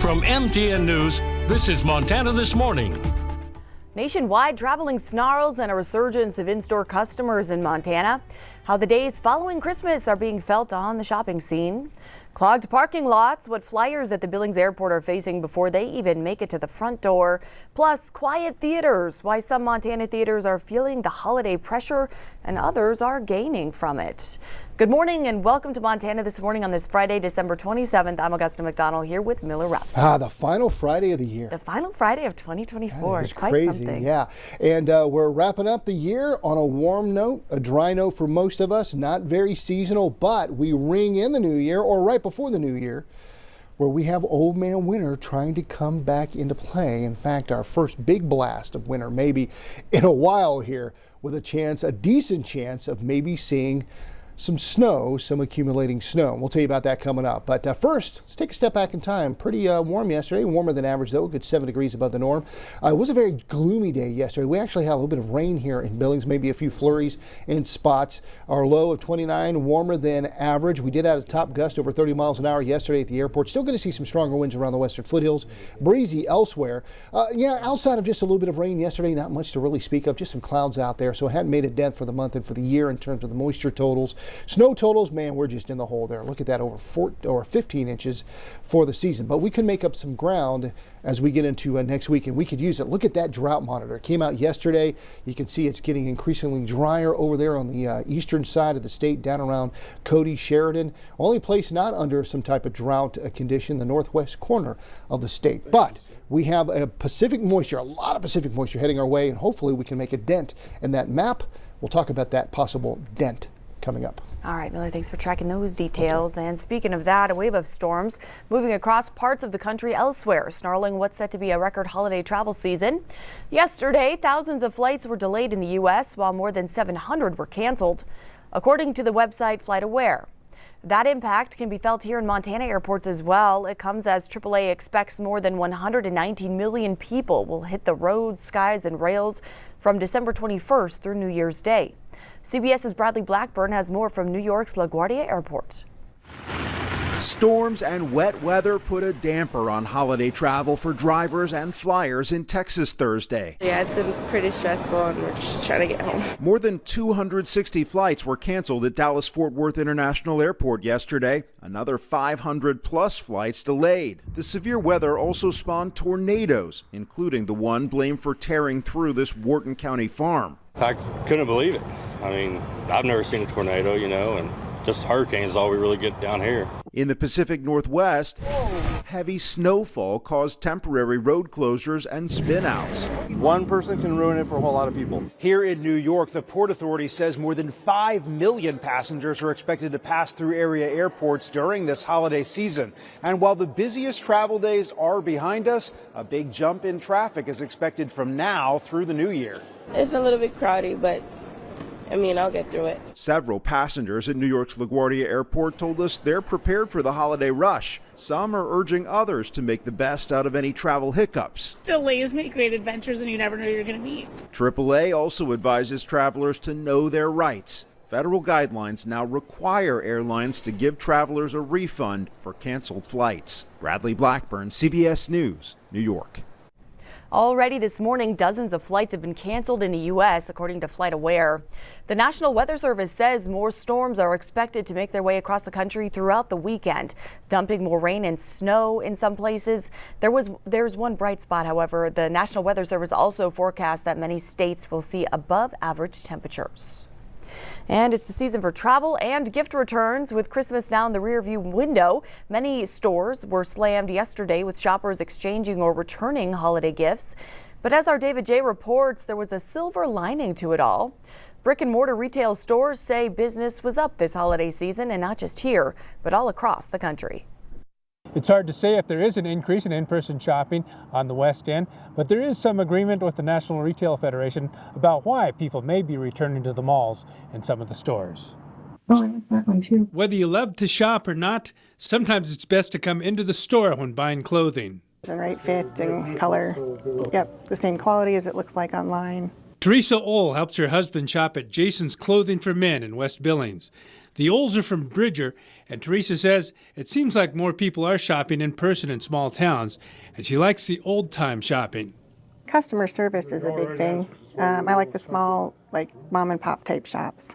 From MTN News, this is Montana This Morning. Nationwide, traveling snarls and a resurgence of in-store customers in Montana. How the days following Christmas are being felt on the shopping scene. Clogged parking lots, what flyers at the Billings Airport are facing before they even make it to the front door. Plus, quiet theaters, why some Montana theaters are feeling the holiday pressure and others are gaining from it. Good morning and welcome to Montana This Morning on this Friday, December 27th. I'm Augusta McDonnell here with Miller Rapps. The final Friday of the year. The final Friday of 2024. That is quite crazy, something. yeah. And we're wrapping up the year on a warm note, a dry note for most of us, not very seasonal, but we ring in the new year or right before the new year where we have old man winter trying to come back into play. In fact, our first big blast of winter maybe in a while here with a decent chance of maybe seeing some snow, some accumulating snow. We'll tell you about that coming up. But first, let's take a step back in time. Pretty warm yesterday, warmer than average though, a good 7 degrees above the norm. It was a very gloomy day yesterday. We actually had a little bit of rain here in Billings, maybe a few flurries in spots. Our low of 29, warmer than average. We did have a top gust over 30 miles an hour yesterday at the airport. Still going to see some stronger winds around the western foothills. Breezy elsewhere. Outside of just a little bit of rain yesterday, not much to really speak of, just some clouds out there. So it hadn't made a dent for the month and for the year in terms of the moisture totals. Snow totals, man, we're just in the hole there. Look at that, over 15 inches for the season. But we can make up some ground as we get into next week, and we could use it. Look at that drought monitor. It came out yesterday. You can see it's getting increasingly drier over there on the eastern side of the state, down around Cody, Sheridan. Only place not under some type of drought condition, the northwest corner of the state. But we have a Pacific moisture, a lot of Pacific moisture heading our way, and hopefully we can make a dent in that map. We'll talk about that possible dent coming up. All right, Miller, thanks for tracking those details. Okay. And speaking of that, a wave of storms moving across parts of the country elsewhere, snarling what's set to be a record holiday travel season. Yesterday, thousands of flights were delayed in the U.S., while more than 700 were canceled, according to the website FlightAware. That impact can be felt here in Montana airports as well. It comes as AAA expects more than 119 million people will hit the roads, skies, and rails from December 21st through New Year's Day. CBS's Bradley Blackburn has more from New York's LaGuardia Airport. Storms and wet weather put a damper on holiday travel for drivers and flyers in Texas Thursday. Yeah, it's been pretty stressful and we're just trying to get home. More than 260 flights were canceled at Dallas-Fort Worth International Airport yesterday. Another 500 plus flights delayed. The severe weather also spawned tornadoes, including the one blamed for tearing through this Wharton County farm. I couldn't believe it. I mean, I've never seen a tornado, and just hurricanes is all we really get down here. In the Pacific Northwest, heavy snowfall caused temporary road closures and spin-outs. One person can ruin it for a whole lot of people. Here in New York, the Port Authority says more than 5 million passengers are expected to pass through area airports during this holiday season. And while the busiest travel days are behind us, a big jump in traffic is expected from now through the new year. It's a little bit crowded, but I'll get through it. Several passengers at New York's LaGuardia Airport told us they're prepared for the holiday rush. Some are urging others to make the best out of any travel hiccups. Delays make great adventures and you never know who you're going to meet. AAA also advises travelers to know their rights. Federal guidelines now require airlines to give travelers a refund for canceled flights. Bradley Blackburn, CBS News, New York. Already this morning, dozens of flights have been canceled in the U.S., according to FlightAware. The National Weather Service says more storms are expected to make their way across the country throughout the weekend, dumping more rain and snow in some places. There's one bright spot, however. The National Weather Service also forecasts that many states will see above average temperatures. And it's the season for travel and gift returns. With Christmas now in the rearview window, many stores were slammed yesterday with shoppers exchanging or returning holiday gifts. But as our David J. reports, there was a silver lining to it all. Brick and mortar retail stores say business was up this holiday season, and not just here, but all across the country. It's hard to say if there is an increase in in-person shopping on the West End, but there is some agreement with the National Retail Federation about why people may be returning to the malls and some of the stores. Oh, I like that one too. Whether you love to shop or not, sometimes it's best to come into the store when buying clothing. The right fit and color. Yep, the same quality as it looks like online. Teresa Ohl helps her husband shop at Jason's Clothing for Men in West Billings. The Olds are from Bridger, and Teresa says it seems like more people are shopping in person in small towns, and she likes the old-time shopping. Customer service is a big thing. I like the small, like mom and pop type shops.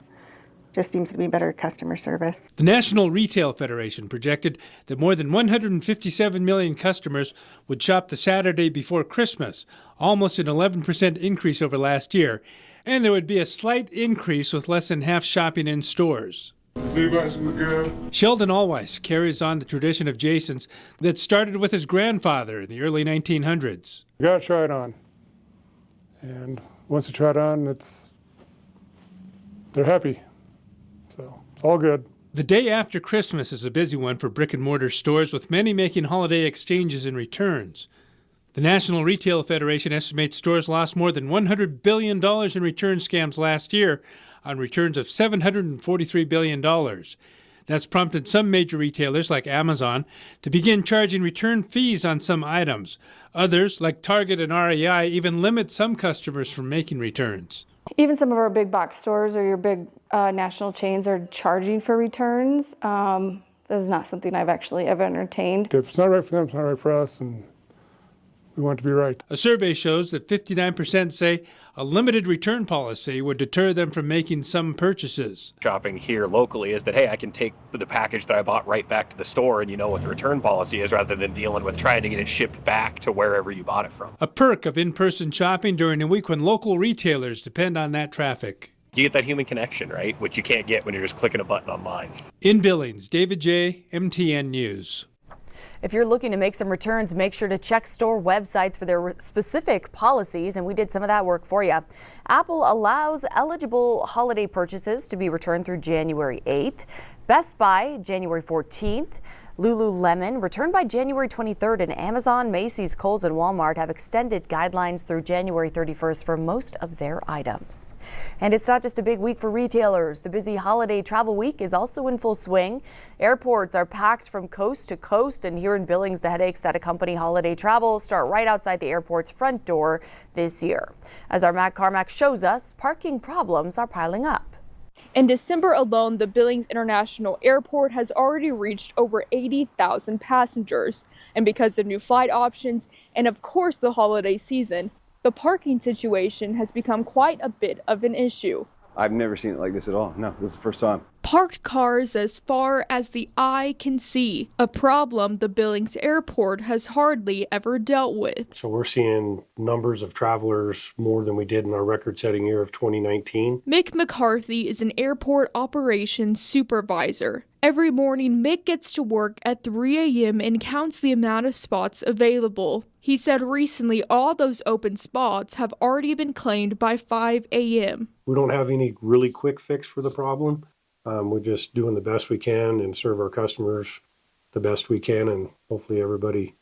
Just seems to be better customer service. The National Retail Federation projected that more than 157 million customers would shop the Saturday before Christmas, almost an 11% increase over last year, and there would be a slight increase with less than half shopping in stores. Sheldon Allweiss carries on the tradition of Jason's that started with his grandfather in the early 1900s. You gotta try it on. And once you try it on, they're happy. So it's all good. The day after Christmas is a busy one for brick and mortar stores, with many making holiday exchanges and returns. The National Retail Federation estimates stores lost more than $100 billion in return scams last year on returns of $743 billion. That's prompted some major retailers like Amazon to begin charging return fees on some items. Others, like Target and REI, even limit some customers from making returns. Even some of our big box stores or your big national chains are charging for returns. This is not something I've actually ever entertained. If it's not right for them, it's not right for us, and we want it to be right. A survey shows that 59% say a limited return policy would deter them from making some purchases. Shopping here locally is that, hey, I can take the package that I bought right back to the store and you know what the return policy is, rather than dealing with trying to get it shipped back to wherever you bought it from. A perk of in-person shopping during a week when local retailers depend on that traffic. You get that human connection, right, which you can't get when you're just clicking a button online. In Billings, David J., MTN News. If you're looking to make some returns, make sure to check store websites for their specific policies, and we did some of that work for you. Apple allows eligible holiday purchases to be returned through January 8th. Best Buy, January 14th. Lululemon returned by January 23rd, and Amazon, Macy's, Kohl's, and Walmart have extended guidelines through January 31st for most of their items. And it's not just a big week for retailers. The busy holiday travel week is also in full swing. Airports are packed from coast to coast, and here in Billings, the headaches that accompany holiday travel start right outside the airport's front door this year. As our Matt Carmack shows us, parking problems are piling up. In December alone, the Billings International Airport has already reached over 80,000 passengers. And because of new flight options and, of course, the holiday season, the parking situation has become quite a bit of an issue. I've never seen it like this at all. No, this is the first time. Parked cars as far as the eye can see, a problem the Billings Airport has hardly ever dealt with. So we're seeing numbers of travelers more than we did in our record-setting year of 2019. Mick McCarthy is an airport operations supervisor. Every morning, Mick gets to work at 3 a.m. and counts the amount of spots available. He said recently all those open spots have already been claimed by 5 a.m. We don't have any really quick fix for the problem. We're just doing the best we can and serve our customers the best we can, and hopefully everybody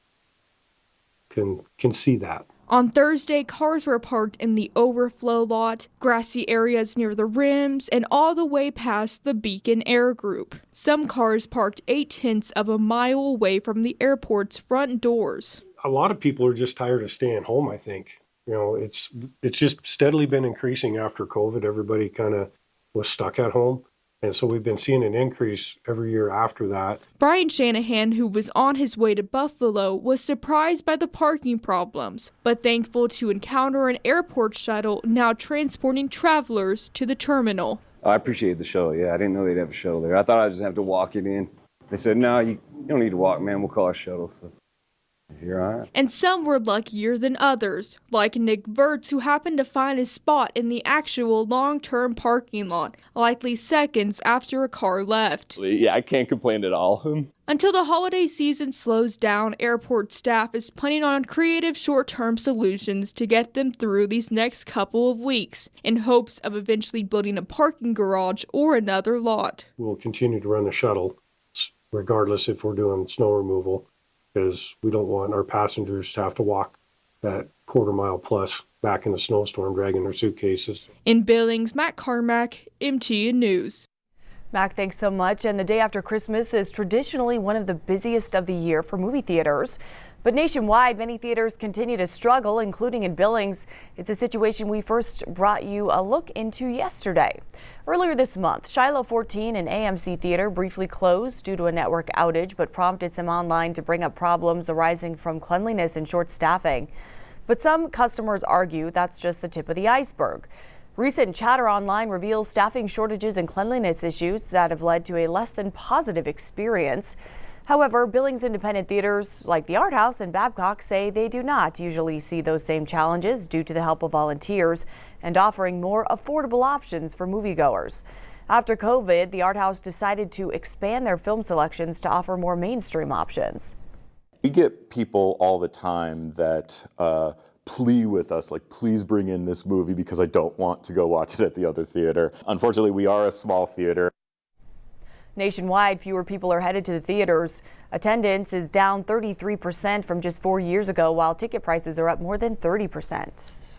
can see that. On Thursday, cars were parked in the overflow lot, grassy areas near the rims, and all the way past the Beacon Air Group. Some cars parked 0.8 of a mile away from the airport's front doors. A lot of people are just tired of staying home, I think. You know, it's just steadily been increasing after COVID. Everybody kind of was stuck at home. And so we've been seeing an increase every year after that. Brian Shanahan, who was on his way to Buffalo, was surprised by the parking problems, but thankful to encounter an airport shuttle now transporting travelers to the terminal. I appreciate the shuttle. Yeah, I didn't know they'd have a shuttle there. I thought I'd just have to walk it in. They said, no, you don't need to walk, man. We'll call our shuttle. So here I am. And some were luckier than others, like Nick Verts, who happened to find a spot in the actual long-term parking lot, likely seconds after a car left. Yeah, I can't complain at all. Until the holiday season slows down, airport staff is planning on creative short-term solutions to get them through these next couple of weeks, in hopes of eventually building a parking garage or another lot. We'll continue to run the shuttle, regardless if we're doing snow removal, because we don't want our passengers to have to walk that quarter mile plus back in the snowstorm dragging their suitcases. In Billings, Matt Carmack, MTN News. Mac, thanks so much. And the day after Christmas is traditionally one of the busiest of the year for movie theaters. But nationwide, many theaters continue to struggle, including in Billings. It's a situation we first brought you a look into yesterday. Earlier this month, Shiloh 14 and AMC Theater briefly closed due to a network outage, but prompted some online to bring up problems arising from cleanliness and short staffing. But some customers argue that's just the tip of the iceberg. Recent chatter online reveals staffing shortages and cleanliness issues that have led to a less than positive experience. However, Billings independent theaters like the Art House and Babcock say they do not usually see those same challenges due to the help of volunteers and offering more affordable options for moviegoers. After COVID, the Art House decided to expand their film selections to offer more mainstream options. We get people all the time that plea with us, like, please bring in this movie because I don't want to go watch it at the other theater. Unfortunately, we are a small theater. Nationwide, fewer people are headed to the theaters. Attendance is down 33% from just 4 years ago, while ticket prices are up more than 30%.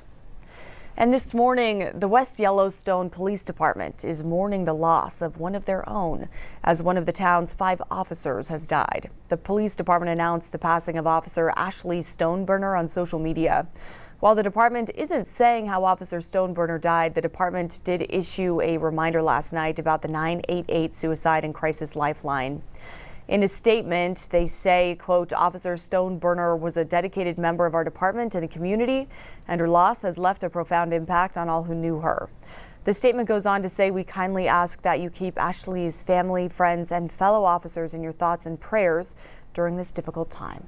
And this morning, the West Yellowstone Police Department is mourning the loss of one of their own, as one of the town's 5 officers has died. The police department announced the passing of Officer Ashley Stoneburner on social media. While the department isn't saying how Officer Stoneburner died, the department did issue a reminder last night about the 988 Suicide and Crisis Lifeline. In a statement, they say, quote, Officer Stoneburner was a dedicated member of our department and the community, and her loss has left a profound impact on all who knew her. The statement goes on to say, we kindly ask that you keep Ashley's family, friends, and fellow officers in your thoughts and prayers during this difficult time.